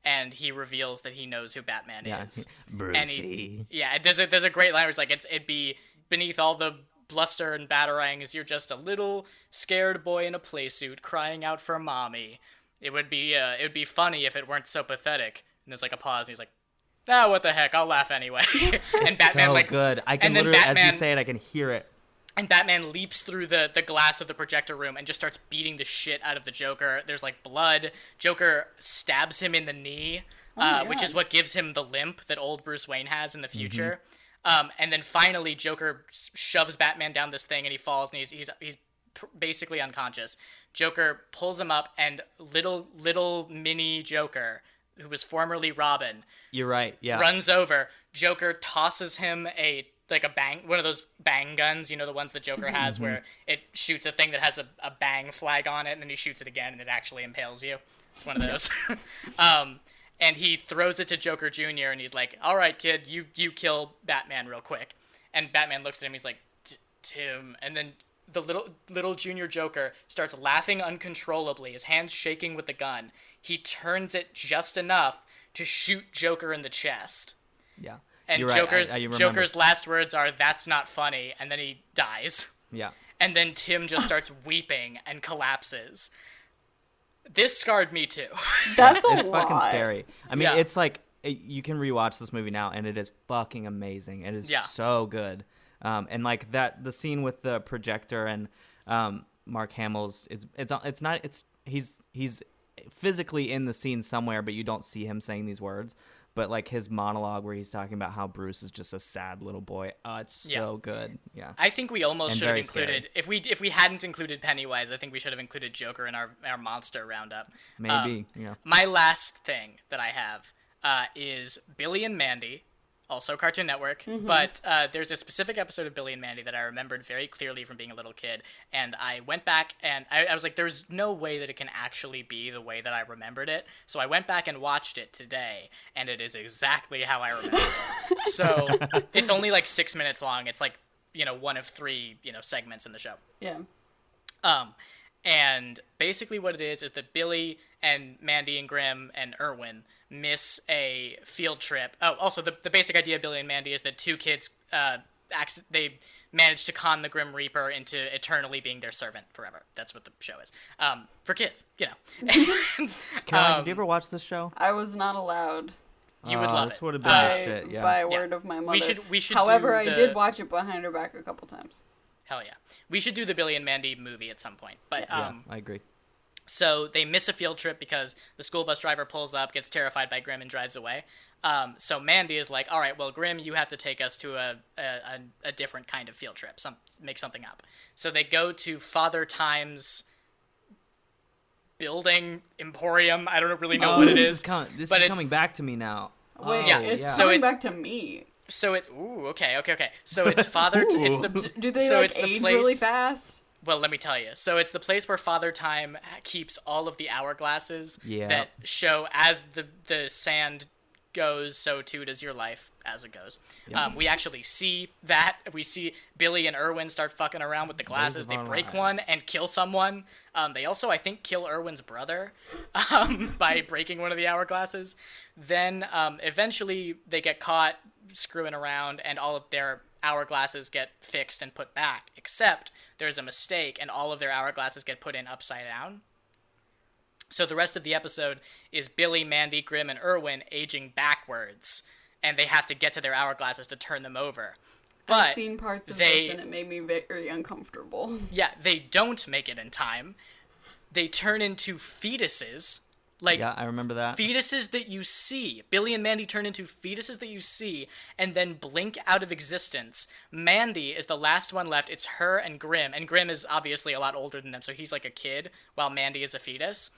and he reveals that he knows who Batman is. Brucey. And there's a great line where it's like it'd be beneath all the bluster and batarangs, you're just a little scared boy in a playsuit crying out for mommy. It would be funny if it weren't so pathetic. And there's like a pause, and he's like, what the heck? I'll laugh anyway. And Batman so good. I can literally, as you say it, I can hear it. And Batman leaps through the glass of the projector room and just starts beating the shit out of the Joker. There's like blood. Joker stabs him in the knee, which is what gives him the limp that old Bruce Wayne has in the future. And then finally, Joker shoves Batman down this thing, and he falls, and he's basically unconscious. Joker pulls him up, and little mini Joker, who was formerly Robin, you're right, yeah, runs over. Joker tosses him one of those bang guns, the ones that Joker has, where it shoots a thing that has a bang flag on it, and then he shoots it again, and it actually impales you. It's one of those. And he throws it to Joker Jr., and he's like, all right, kid, you kill Batman real quick. And Batman looks at him, he's like, Tim. And then the little junior Joker starts laughing uncontrollably, his hands shaking with the gun. He turns it just enough to shoot Joker in the chest. Yeah. And you're Joker's right. I Joker's last words are, "That's not funny," and then he dies. Yeah. And then Tim just starts weeping and collapses. This scarred me too. That's It's lot. fucking scary. I mean, Yeah. it's like you can rewatch this movie now, and it is fucking amazing. It is so good. And like the scene with the projector and Mark Hamill's, he's physically in the scene somewhere, but you don't see him saying these words. But like his monologue where he's talking about how Bruce is just a sad little boy. Oh, it's so good. Yeah. I think we almost And should have very included, if we hadn't included Pennywise, I think we should have included Joker in our monster roundup. Maybe. My last thing that I have is Billy and Mandy, also Cartoon Network, but there's a specific episode of Billy and Mandy that I remembered very clearly from being a little kid, and I went back and I was like, there's no way that it can actually be the way that I remembered it, so I went back and watched it today, and it is exactly how I remember it. So it's only like 6 minutes long. It's like, one of 3, segments in the show. Yeah. And basically what it is that Billy and Mandy and Grimm and Irwin miss a field trip. Oh, also the basic idea of Billy and Mandy is that 2 kids, they manage to con the Grim Reaper into eternally being their servant forever. That's what the show is. For kids, And, Caroline, did you ever watch this show? I was not allowed. You would love this it. would have been shit, yeah. By word of my mother. We should However, do I did watch it behind her back a couple times. Hell yeah. We should do the Billy and Mandy movie at some point. But Yeah, I agree. So they miss a field trip because the school bus driver pulls up, gets terrified by Grimm, and drives away. So Mandy is like, all right, well, Grimm, you have to take us to a different kind of field trip. Make something up. So they go to Father Time's building emporium. I don't really know what it is. This is coming back to me now. Wait, yeah. it's So coming it's- back to me. So it's okay. So it's Father. It's the Do they so like it's the age place, really fast? Well, let me tell you. So it's the place where Father Time keeps all of the hourglasses that show as the sand goes, so too does your life as it goes. Yep. We actually see that. We see Billy and Irwin start fucking around with the glasses. They break one and kill someone. They also, I think, kill Irwin's brother by breaking one of the hourglasses. Then eventually they get caught screwing around, and all of their hourglasses get fixed and put back, except there's a mistake and all of their hourglasses get put in upside down. So the rest of the episode is Billy, Mandy, Grimm, and Irwin aging backwards, and they have to get to their hourglasses to turn them over. But I've seen parts of this and it made me very uncomfortable. Yeah, they don't make it in time. They turn into fetuses. Yeah, I remember that. Fetuses that you see. Billy and Mandy turn into fetuses that you see and then blink out of existence. Mandy is the last one left. It's her and Grimm. And Grimm is obviously a lot older than them, so he's like a kid while Mandy is a fetus.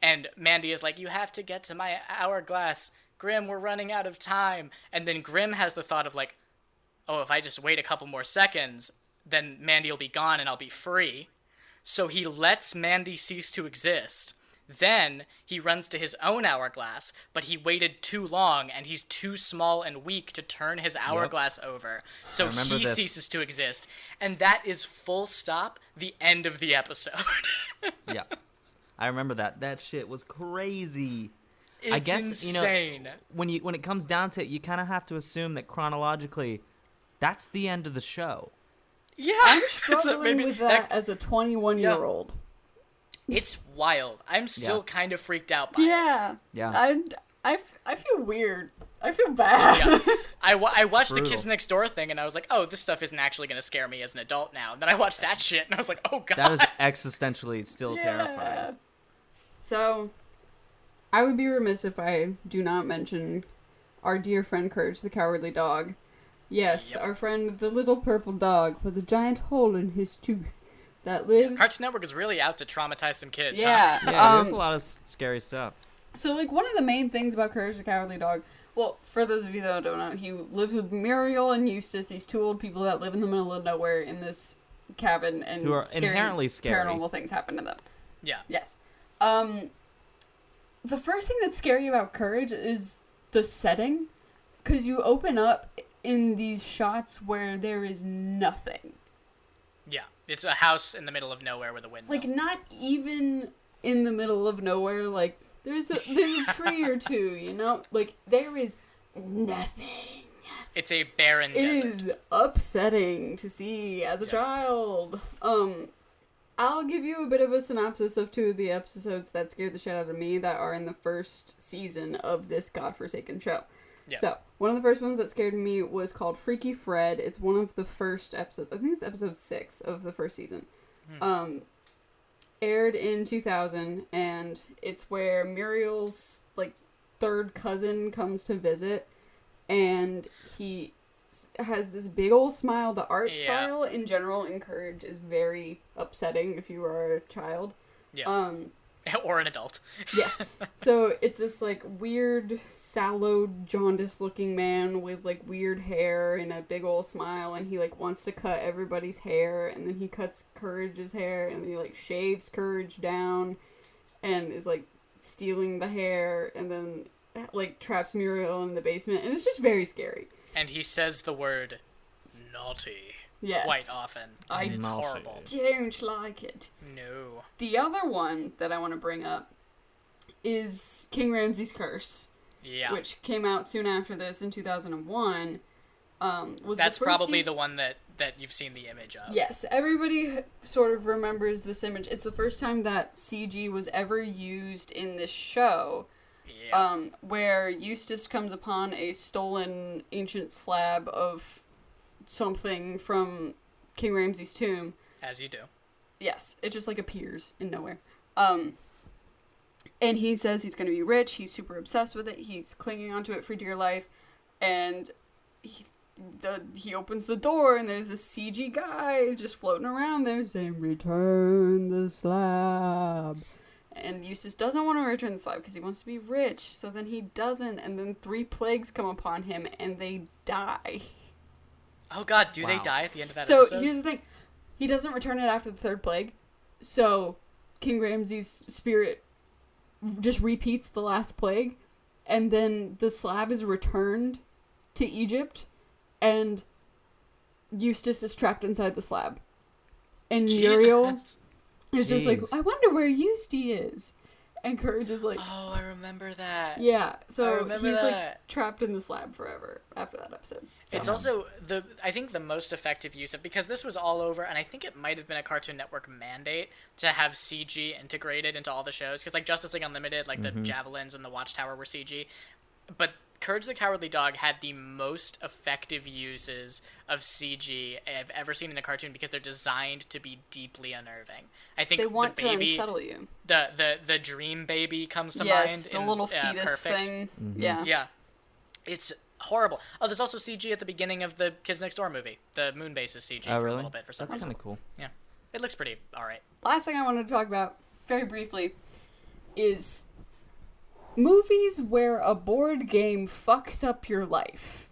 And Mandy is like, you have to get to my hourglass. Grimm, we're running out of time. And then Grimm has the thought of like, oh, if I just wait a couple more seconds, then Mandy will be gone and I'll be free. So he lets Mandy cease to exist. Then he runs to his own hourglass, but he waited too long, and he's too small and weak to turn his hourglass over. So he ceases to exist. And that is full stop the end of the episode. Yeah. I remember that. That shit was crazy. It's I guess insane. when it comes down to it, you kind of have to assume that chronologically, that's the end of the show. Yeah, I'm struggling with that as a 21-year-old. It's wild. I'm still kind of freaked out by it. Yeah. I feel weird. I feel bad. Yeah. I watched the Brutal. Kids Next Door thing, and I was like, oh, this stuff isn't actually going to scare me as an adult now. And then I watched that shit, and I was like, oh, God. That is existentially still terrifying. So, I would be remiss if I do not mention our dear friend Courage the Cowardly Dog. Yes, our friend, the little purple dog with a giant hole in his tooth that lives... Cartoon Network is really out to traumatize some kids, Yeah. huh? Yeah, there's a lot of scary stuff. So, like, one of the main things about Courage the Cowardly Dog, well, for those of you that don't know, he lives with Muriel and Eustace, these two old people that live in the middle of nowhere in this cabin, and Who are inherently scary. paranormal things happen to them. Yeah. Yes. The first thing that's scary about Courage is the setting, because you open up in these shots where there is nothing. Yeah. It's a house in the middle of nowhere with a window. Like, not even in the middle of nowhere, like, there's a tree or two, you know? Like, there is nothing. It's a barren It desert. is upsetting to see as a child. I'll give you a bit of a synopsis of two of the episodes that scared the shit out of me that are in the first season of this godforsaken show. Yeah. So, one of the first ones that scared me was called Freaky Fred. It's one of the first episodes. I think it's episode 6 of the first season. Aired in 2000, and it's where Muriel's, like, third cousin comes to visit, and he has this big old smile. The art style in general in Courage is very upsetting if you are a child. Yeah. Or an adult. Yeah. So it's this, like, weird, sallow, jaundiced-looking man with, like, weird hair and a big old smile, and he, like, wants to cut everybody's hair, and then he cuts Courage's hair, and he, like, shaves Courage down, and is, like, stealing the hair, and then, like, traps Muriel in the basement, and it's just very scary. And he says the word naughty Yes. quite often. And it's Naughty. horrible. Don't like it. No. The other one that I want to bring up is King Ramses' Curse, Yeah. which came out soon after this in 2001. That's probably the one that you've seen the image of. Yes, everybody sort of remembers this image. It's the first time that CG was ever used in this show. Yeah. Where Eustace comes upon a stolen ancient slab of something from King Ramses' tomb. As you do. Yes, it just, like, appears in nowhere. And he says he's going to be rich. He's super obsessed with it. He's clinging onto it for dear life. And he opens the door, and there's this CG guy just floating around there saying, "Return the slab." And Eustace doesn't want to return the slab because he wants to be rich. So then he doesn't, and then 3 plagues come upon him, and they die. Oh god, do they Wow. die at the end of that So episode? here's the thing. He doesn't return it after the 3rd plague. So King Ramses' spirit just repeats the last plague. And then the slab is returned to Egypt. And Eustace is trapped inside the slab. And Muriel Jesus. is just like, Jeez. I wonder where Eustace is. And Courage is like, Oh, I remember that. yeah. I So remember he's that. like trapped in the slab forever after that episode. So. It's also I think the most effective use of, because this was all over, and I think it might have been a Cartoon Network mandate to have CG integrated into all the shows, because like Justice League Unlimited, like the javelins and the Watchtower were CG, but Courage the Cowardly Dog had the most effective uses of CG I've ever seen in a cartoon, because they're designed to be deeply unnerving. I think They want the baby, to unsettle you. the dream baby comes to Yes, mind. the little fetus Perfect. thing. Yeah. Yeah. It's horrible. Oh, there's also CG at the beginning of the Kids Next Door movie. The moon base is CG Oh, for really? a little bit for some That's reason. kind of cool. Yeah. It looks pretty alright. Last thing I wanted to talk about, very briefly, is movies where a board game fucks up your life.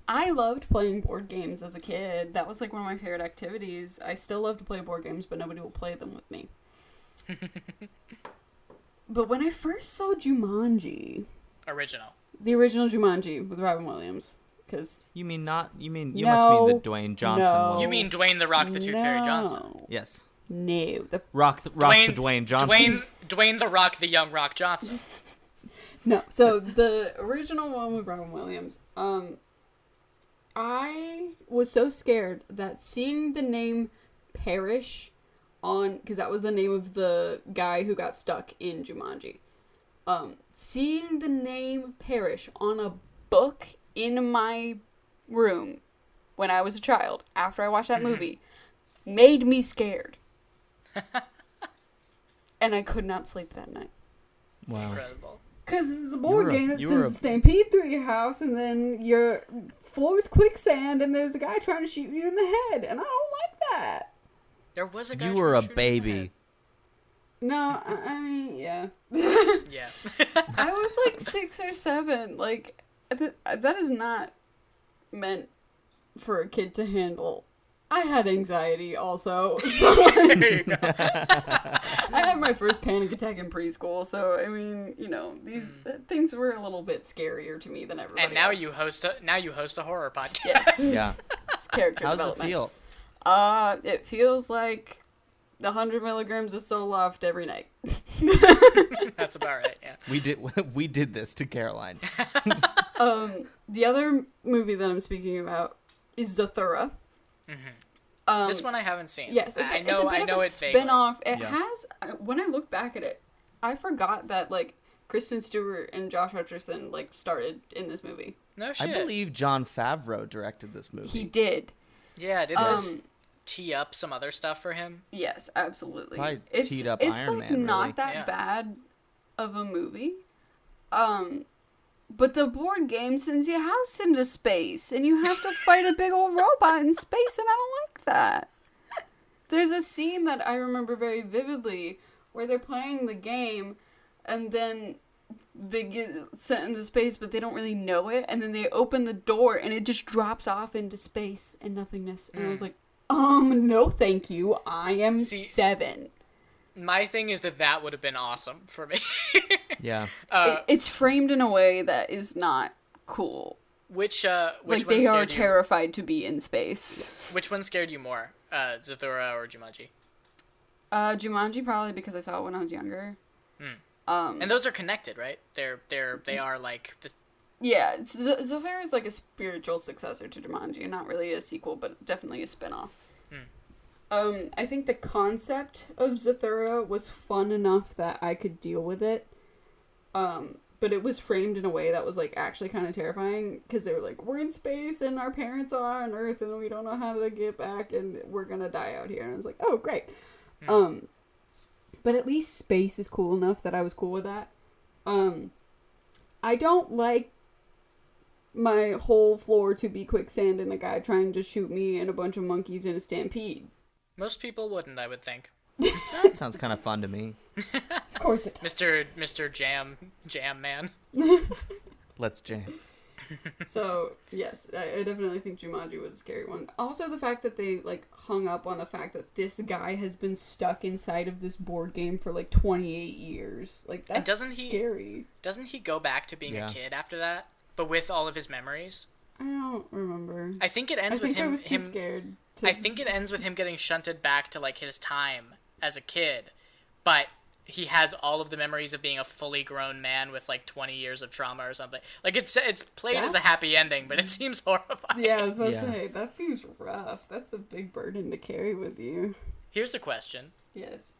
I loved playing board games as a kid. That was like one of my favorite activities. I still love to play board games, but nobody will play them with me. But when I first saw Jumanji, Original. the original Jumanji with Robin Williams, because You mean you No, must mean the Dwayne Johnson no. one. You mean Dwayne the Rock the Tooth Fairy Johnson? Yes. No. Rock the Dwayne Johnson. Dwayne the Rock, the young Rock Johnson. No, so the original one with Robin Williams, I was so scared that seeing the name Parrish because that was the name of the guy who got stuck in Jumanji. Seeing the name Parrish on a book in my room when I was a child, after I watched that movie, made me scared. And I could not sleep that night. Wow. Incredible. Because it's a board game that sends a stampede through your house, and then your floor is quicksand, and there's a guy trying to shoot you in the head, and I don't like that. There was a guy. You were a baby. No, I mean, yeah. Yeah. I was like 6 or 7. Like, that is not meant for a kid to handle. I had anxiety also. So There you go. I had my first panic attack in preschool, so I mean, these things were a little bit scarier to me than everybody And now else. you host a horror podcast. Yes. Yeah. It's character How does it development. feel? It feels like 100 milligrams of Zoloft every night. That's about right. Yeah. We did this to Caroline. The other movie that I'm speaking about is Zathura. This one I haven't seen. Yes, it's a bit of a spin-off. It has, when I look back at it, I forgot that, like, Kristen Stewart and Josh Hutcherson, like, started in this movie. No shit. I believe Jon Favreau directed this movie. He did. Yeah, did this tee up some other stuff for him? Yes, absolutely. Probably It's teed up it's Iron like Man, not really. that Yeah. bad of a movie. But the board game sends your house into space, and you have to fight a big old robot in space, and I don't like that. There's a scene that I remember very vividly where they're playing the game, and then they get sent into space, but they don't really know it, and then they open the door, and it just drops off into space and nothingness. And I was like, no thank you, I am 7. My thing is that would have been awesome for me. Yeah. It's framed in a way that is not cool. Which Like, one they are scared you? terrified to be in space. Which one scared you more, Zathura or Jumanji? Jumanji, probably because I saw it when I was younger. And those are connected, right? They are like the, Yeah, Zathura is like a spiritual successor to Jumanji, and not really a sequel, but definitely a spin-off. I think the concept of Zathura was fun enough that I could deal with it. But it was framed in a way that was like actually kind of terrifying, because they were like, we're in space and our parents are on Earth and we don't know how to get back and we're gonna die out here. And I was like, oh great. But at least space is cool enough that I was cool with that. I don't like my whole floor to be quicksand and a guy trying to shoot me and a bunch of monkeys in a stampede. most people wouldn't, I would think. That sounds kind of fun to me. Of course it does. Mr. Jam Man. Let's jam. So, yes, I definitely think Jumanji was a scary one. Also, the fact that they, like, hung up on the fact that this guy has been stuck inside of this board game for, like, 28 years. Like, that's scary. Doesn't he go back to being a kid after that? But with all of his memories? I don't remember. I think it ends with him... I was too scared to... I think it ends with him getting shunted back to, like, his time as a kid. But he has all of the memories of being a fully grown man with, like, 20 years of trauma or something. Like, it's played as a happy ending, but it seems horrifying. Yeah, I was about to say, that seems rough. That's a big burden to carry with you. Here's a question. Yes.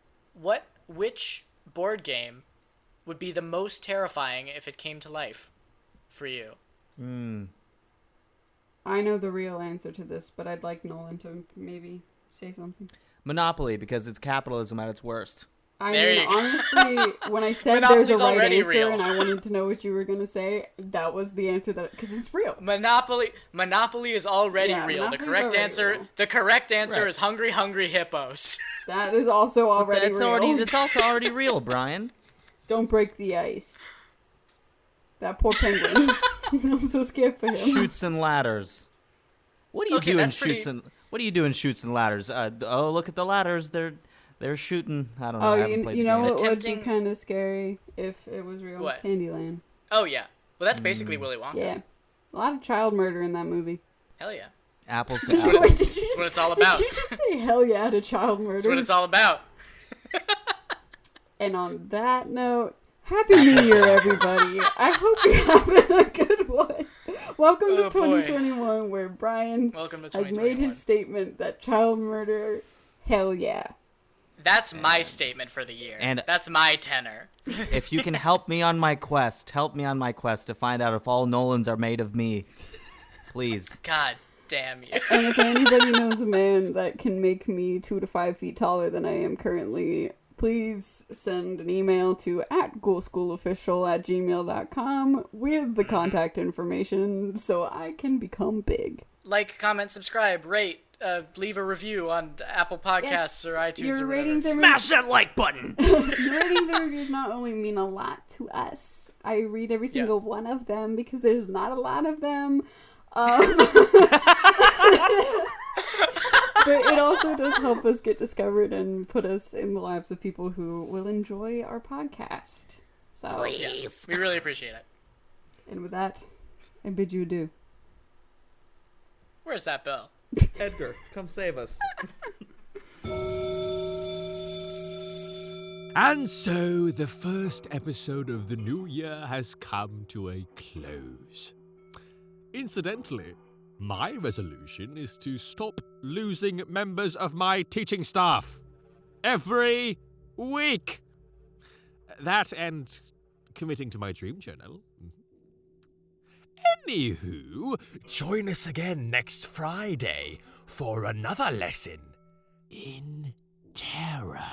Which board game would be the most terrifying if it came to life for you? I know the real answer to this, but I'd like Nolan to maybe say something. Monopoly, because it's capitalism at its worst. I There mean, you go. honestly, when I said Monopoly's there's a right already answer real. and I wanted to know what you were going to say, that was the answer because it's real. Monopoly is already Yeah, real. Monopoly's already real. The correct answer Right. is Hungry Hungry Hippos. That is also already real. It's also already real, Brian. Don't break the ice. That poor penguin. I'm so scared for him. Shoots and ladders. What do you Okay, do in that's pretty- What do you do in shoots and ladders? Oh, look at the ladders. They're shooting. I don't know. Oh, I haven't played you the know game. what would be Attempting- kind of scary if it was real? What? Candyland. Oh yeah. Well, that's basically Willy Wonka. Yeah. A lot of child murder in that movie. Hell yeah. Apples to That's apples. Wait, did you That's just, what it's all about. Did you just say hell yeah to child murder? That's what it's all about. And on that note, Happy New Year, everybody. I hope you're having a good one. Welcome to Oh, boy. 2021, where Brian Welcome to has 2021. made his statement that child murder, hell yeah. That's my statement for the year. And- that's my tenor. If you can help me on my quest to find out if all Nolans are made of me. Please. God damn you. And if anybody knows a man that can make me 2 to 5 feet taller than I am currently, please send an email to @ghoulschoolofficial@gmail.com with the contact information so I can become big. Like, comment, subscribe, rate, leave a review on Apple Podcasts or iTunes your or whatever. ratings and Smash that like button! Your ratings and reviews not only mean a lot to us. I read every single one of them because there's not a lot of them. But it also does help us get discovered and put us in the lives of people who will enjoy our podcast. So, Please. We really appreciate it. and with that, I bid you adieu. Where's that bell? Edgar, come save us. And so the first episode of the new year has come to a close. Incidentally, my resolution is to stop losing members of my teaching staff every week. That and committing to my dream journal. Anywho, join us again next Friday for another lesson in terror.